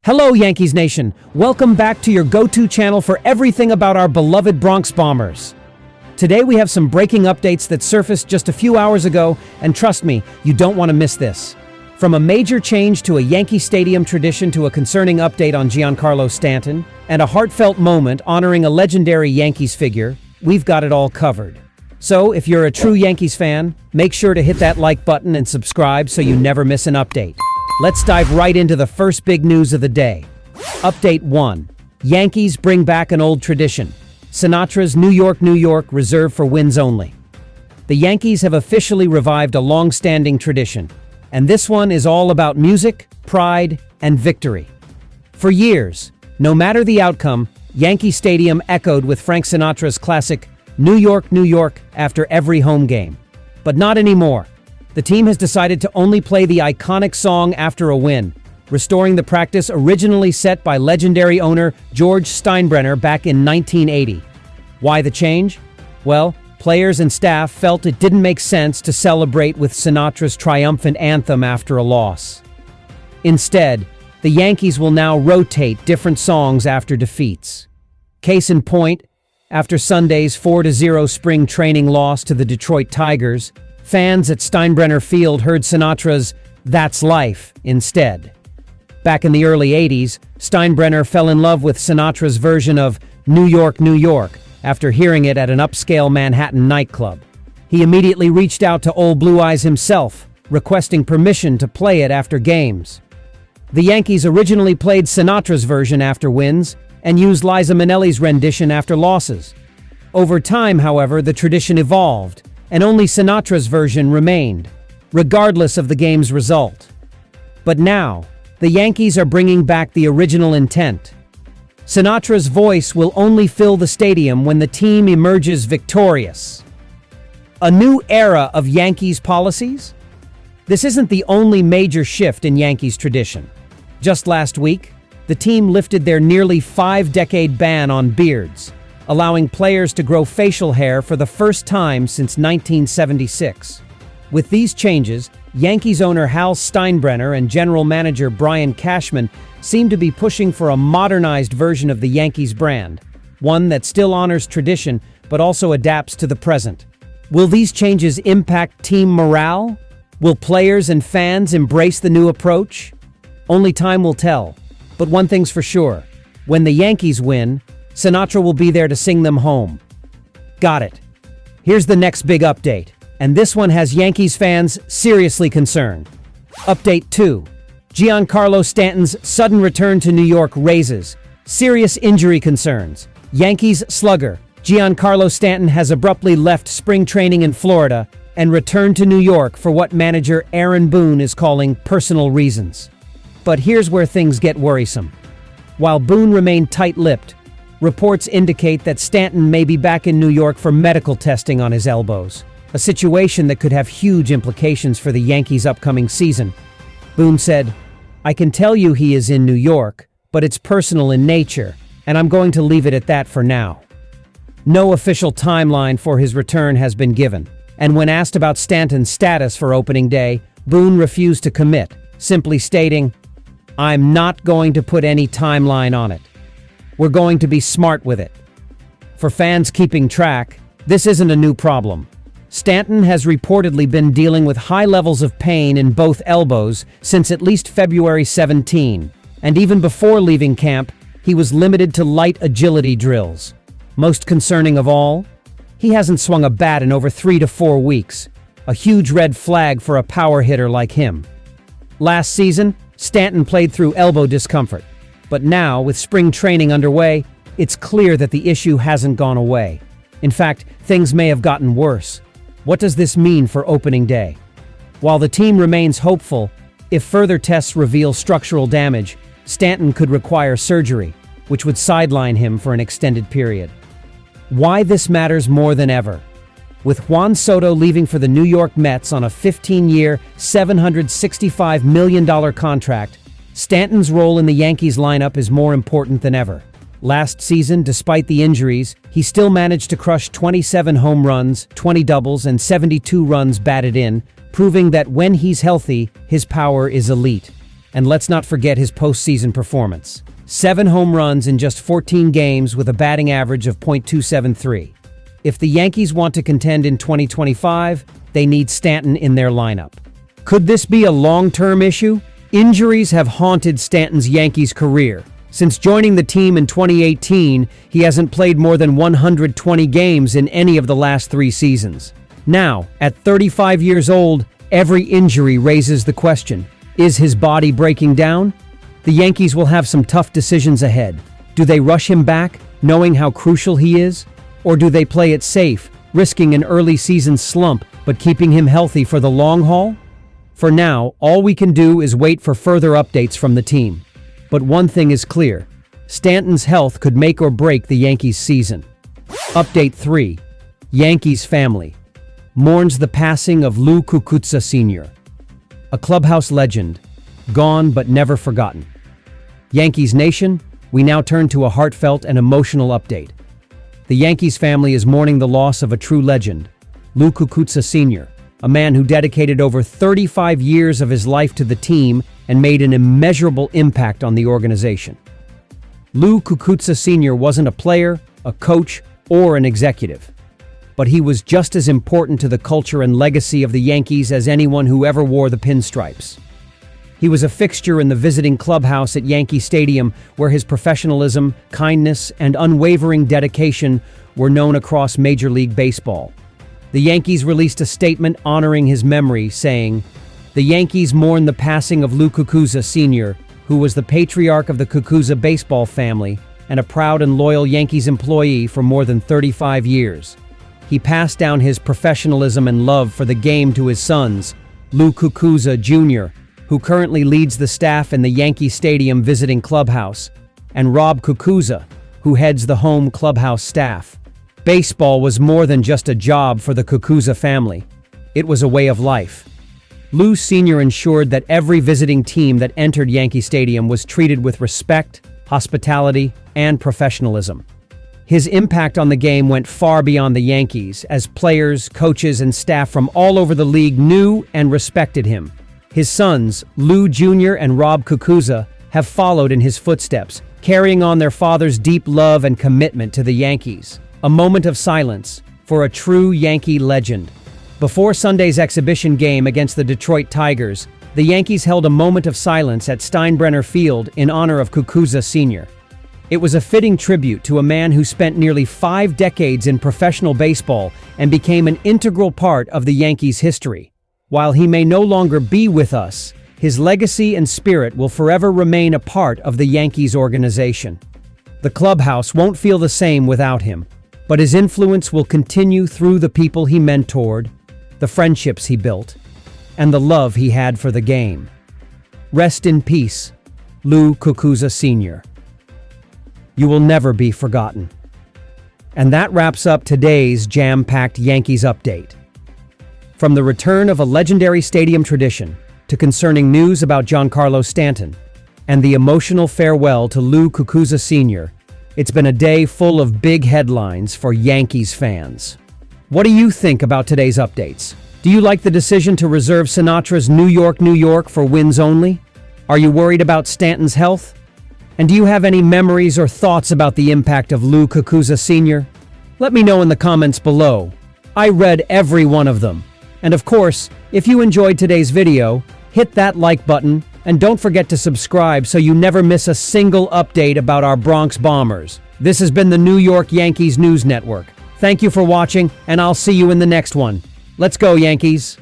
Hello, Yankees Nation. Welcome back to your go-to channel for everything about our beloved Bronx Bombers. Today we have some breaking updates that surfaced just a few hours ago, and trust me, you don't want to miss this. From a major change to a Yankee Stadium tradition to a concerning update on Giancarlo Stanton, and a heartfelt moment honoring a legendary Yankees figure, we've got it all covered. So, if you're a true Yankees fan, make sure to hit that like button and subscribe so you never miss an update. Let's dive right into the first big news of the day. Update 1. Yankees bring back an old tradition. Sinatra's New York, New York, reserved for wins only. The Yankees have officially revived a long-standing tradition, and this one is all about music, pride, and victory. For years, no matter the outcome, Yankee Stadium echoed with Frank Sinatra's classic New York, New York after every home game. But not anymore. The team has decided to only play the iconic song after a win, restoring the practice originally set by legendary owner George Steinbrenner back in 1980. Why the change? Well, players and staff felt it didn't make sense to celebrate with Sinatra's triumphant anthem after a loss. Instead, the Yankees will now rotate different songs after defeats. Case in point, after Sunday's 4-0 spring training loss to the Detroit Tigers, fans at Steinbrenner Field heard Sinatra's "That's Life" instead. Back in the early 80s, Steinbrenner fell in love with Sinatra's version of New York, New York after hearing it at an upscale Manhattan nightclub. He immediately reached out to Old Blue Eyes himself, requesting permission to play it after games. The Yankees originally played Sinatra's version after wins and used Liza Minnelli's rendition after losses. Over time, however, the tradition evolved, and only Sinatra's version remained, regardless of the game's result. But now, the Yankees are bringing back the original intent. Sinatra's voice will only fill the stadium when the team emerges victorious. A new era of Yankees policies? This isn't the only major shift in Yankees tradition. Just last week, the team lifted their nearly 5-decade ban on beards, allowing players to grow facial hair for the first time since 1976. With these changes, Yankees owner Hal Steinbrenner and general manager Brian Cashman seem to be pushing for a modernized version of the Yankees brand, one that still honors tradition but also adapts to the present. Will these changes impact team morale? Will players and fans embrace the new approach? Only time will tell. But one thing's for sure, when the Yankees win, Sinatra will be there to sing them home. Got it. Here's the next big update, and this one has Yankees fans seriously concerned. Update 2. Giancarlo Stanton's sudden return to New York raises serious injury concerns. Yankees slugger Giancarlo Stanton has abruptly left spring training in Florida and returned to New York for what manager Aaron Boone is calling personal reasons. But here's where things get worrisome. While Boone remained tight-lipped, reports indicate that Stanton may be back in New York for medical testing on his elbows, a situation that could have huge implications for the Yankees' upcoming season. Boone said, "I can tell you he is in New York, but it's personal in nature, and I'm going to leave it at that for now." No official timeline for his return has been given, and when asked about Stanton's status for opening day, Boone refused to commit, simply stating, "I'm not going to put any timeline on it. We're going to be smart with it." For fans keeping track, this isn't a new problem. Stanton has reportedly been dealing with high levels of pain in both elbows since at least February 17, and even before leaving camp, he was limited to light agility drills. Most concerning of all, he hasn't swung a bat in over 3 to 4 weeks, a huge red flag for a power hitter like him. Last season, Stanton played through elbow discomfort. But now, with spring training underway, it's clear that the issue hasn't gone away. In fact, things may have gotten worse. What does this mean for opening day? While the team remains hopeful, if further tests reveal structural damage, Stanton could require surgery, which would sideline him for an extended period. Why this matters more than ever? With Juan Soto leaving for the New York Mets on a 15-year, $765 million contract, Stanton's role in the Yankees lineup is more important than ever. Last season, despite the injuries, he still managed to crush 27 home runs, 20 doubles, and 72 runs batted in, proving that when he's healthy, his power is elite. And let's not forget his postseason performance. 7 home runs in just 14 games with a batting average of .273. If the Yankees want to contend in 2025, they need Stanton in their lineup. Could this be a long-term issue? Injuries have haunted Stanton's Yankees career. Since joining the team in 2018, he hasn't played more than 120 games in any of the last 3 seasons. Now, at 35 years old, every injury raises the question, is his body breaking down? The Yankees will have some tough decisions ahead. Do they rush him back, knowing how crucial he is? Or do they play it safe, risking an early season slump but keeping him healthy for the long haul? For now, all we can do is wait for further updates from the team. But one thing is clear, Stanton's health could make or break the Yankees' season. Update 3. Yankees family mourns the passing of Lou Cucuzza Sr., a clubhouse legend, gone but never forgotten. Yankees Nation, we now turn to a heartfelt and emotional update. The Yankees family is mourning the loss of a true legend, Lou Cucuzza Sr., a man who dedicated over 35 years of his life to the team and made an immeasurable impact on the organization. Lou Cucuzza Sr. wasn't a player, a coach, or an executive, but he was just as important to the culture and legacy of the Yankees as anyone who ever wore the pinstripes. He was a fixture in the visiting clubhouse at Yankee Stadium, where his professionalism, kindness, and unwavering dedication were known across Major League Baseball. The Yankees released a statement honoring his memory, saying, "The Yankees mourn the passing of Lou Cucuzza Sr., who was the patriarch of the Cucuzza baseball family and a proud and loyal Yankees employee for more than 35 years. He passed down his professionalism and love for the game to his sons, Lou Cucuzza Jr., who currently leads the staff in the Yankee Stadium visiting clubhouse, and Rob Cucuzza, who heads the home clubhouse staff. Baseball was more than just a job for the Cucuzza family. It was a way of life. Lou Sr. ensured that every visiting team that entered Yankee Stadium was treated with respect, hospitality, and professionalism. His impact on the game went far beyond the Yankees, as players, coaches, and staff from all over the league knew and respected him. His sons, Lou Jr. and Rob Cucuzza, have followed in his footsteps, carrying on their father's deep love and commitment to the Yankees. A moment of silence for a true Yankee legend. Before Sunday's exhibition game against the Detroit Tigers, the Yankees held a moment of silence at Steinbrenner Field in honor of Cucuzza Sr. It was a fitting tribute to a man who spent nearly 5 decades in professional baseball and became an integral part of the Yankees' history. While he may no longer be with us, his legacy and spirit will forever remain a part of the Yankees organization. The clubhouse won't feel the same without him, but his influence will continue through the people he mentored, the friendships he built, and the love he had for the game. Rest in peace, Lou Cucuzza Sr. You will never be forgotten. And that wraps up today's jam-packed Yankees update. From the return of a legendary stadium tradition to concerning news about Giancarlo Stanton and the emotional farewell to Lou Cucuzza Sr., it's been a day full of big headlines for Yankees fans. What do you think about today's updates? Do you like the decision to reserve Sinatra's New York, New York for wins only? Are you worried about Stanton's health? And do you have any memories or thoughts about the impact of Lou Cucuzza Sr.? Let me know in the comments below. I read every one of them. And of course, if you enjoyed today's video, hit that like button and don't forget to subscribe so you never miss a single update about our Bronx Bombers. This has been the New York Yankees News Network. Thank you for watching, and I'll see you in the next one. Let's go, Yankees!